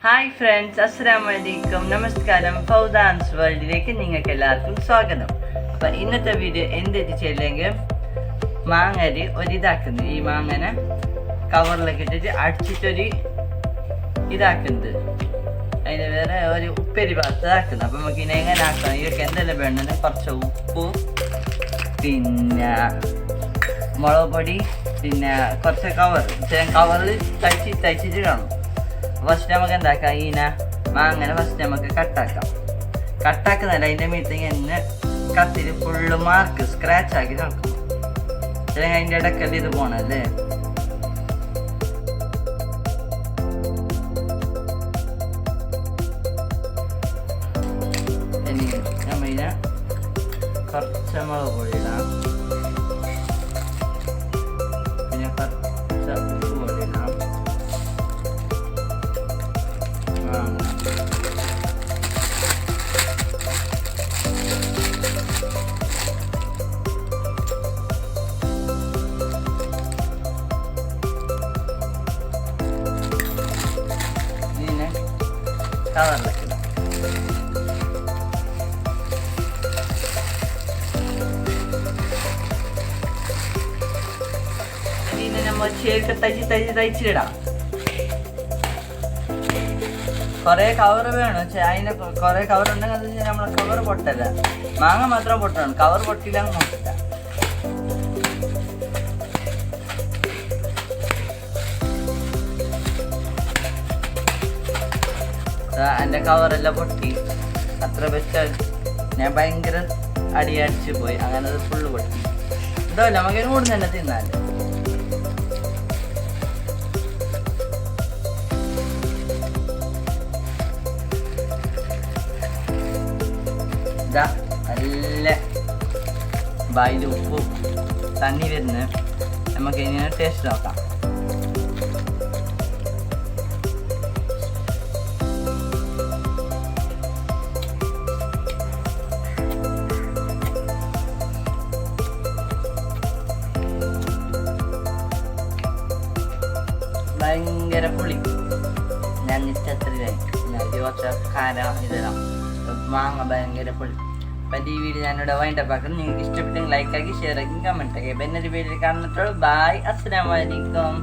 Hi friends, അസ്സലാമു അലൈക്കും, നമസ്കാരം. ഫൗദാൻസ് വേൾഡിലേക്ക് നിങ്ങൾക്ക് എല്ലാവർക്കും സ്വാഗതം. അപ്പം ഇന്നത്തെ വീഡിയോ എന്തെന്ന് ചെയ്യില്ലെങ്കിൽ മാങ്ങരി ഒരിതാക്കുന്നത്, ഈ മാങ്ങനെ കവറിലൊക്കെ ഇട്ടിട്ട് അടിച്ചിട്ടൊരു ഇതാക്കുന്നത്, അതിന് വേറെ ഒരു ഉപ്പേരി ഭാഗത്താക്കുന്നത്. അപ്പം നമുക്ക് ഇതിനെ എങ്ങനെ ആക്കണം, ഇതൊക്കെ എന്തെല്ലാം വേണമെന്ന് കുറച്ച് ഉപ്പ്, പിന്നെ മുളക് പൊടി, പിന്നെ കുറച്ച് കവറിൽ തയ്ച്ചിട്ട് കാണും. ഫസ്റ്റ് നമുക്ക് എന്താക്കാം, ഇതിനെ മാങ്ങനെ ഫസ്റ്റ് നമുക്ക് കട്ടാക്കുന്നല്ല, അതിൻ്റെ മീത്ത് ഇങ്ങനെ കത്തിൽ ഫുള്ള് മാർക്ക് സ്ക്രാച്ച് ആക്കി നടക്കും. അല്ലെങ്കിൽ അതിൻ്റെ ഇടക്കല്ല ഇത് പോണല്ലേ. ഇനി നമ്മളിതിനെ കുറച്ച് മുളക് പൊടി ഇടാം, പിന്നെ കുറച്ച് ഉപ്പ് പൊടി ഇടാം. ഇതിനെ കവറിലേക്ക് ഇടാം. ഇതിനെ നമ്മൾ ചേർക്ക് തയ്ച്ചിടാം. കുറേ കവർ വേണം, അതിന് കുറേ കവർ ഉണ്ടെങ്കിൽ നമ്മൾ കവർ പൊട്ടല്ല, മാങ്ങ മാത്രം പൊട്ടണം, കവർ പൊട്ടില്ല നോക്കില്ല. എൻ്റെ കവറെല്ലാം പൊട്ടി, അത്ര ബെസ്റ്റ്. ഞാൻ ഭയങ്കര അടിയടിച്ച് പോയി, അങ്ങനെ അത് ഫുള്ള് പൊട്ടി. ഇതല്ല നമുക്ക് കൂടെ തന്നെ തിന്നാല്. നല്ല ബായിൽ ഉപ്പും തണ്ണി വരുന്ന നമുക്ക് ഇങ്ങനെ ടേസ്റ്റ് നോക്കാം. ഭയങ്കര പുളി, ഞാൻ ഇഷ്ടത്തിലായി കുറച്ച് കാരം ഇതെല്ലാം മാങ്ങ ഭയങ്കര പുളി. അപ്പം ഈ വീഡിയോ ഞാനിവിടെ വൈൻഡപ്പ് ആക്കുന്നു. നിങ്ങൾക്ക് ഇഷ്ടപ്പെട്ടെങ്കിൽ ലൈക്ക് ആക്കി, ഷെയർ ആക്കി, കമൻറ്റ് ആക്കി. അപ്പം എന്നൊരു വീഡിയോ കാണുന്നിട്ടുള്ളൂ. ബായ്, അസ്സലാമു അലൈക്കും.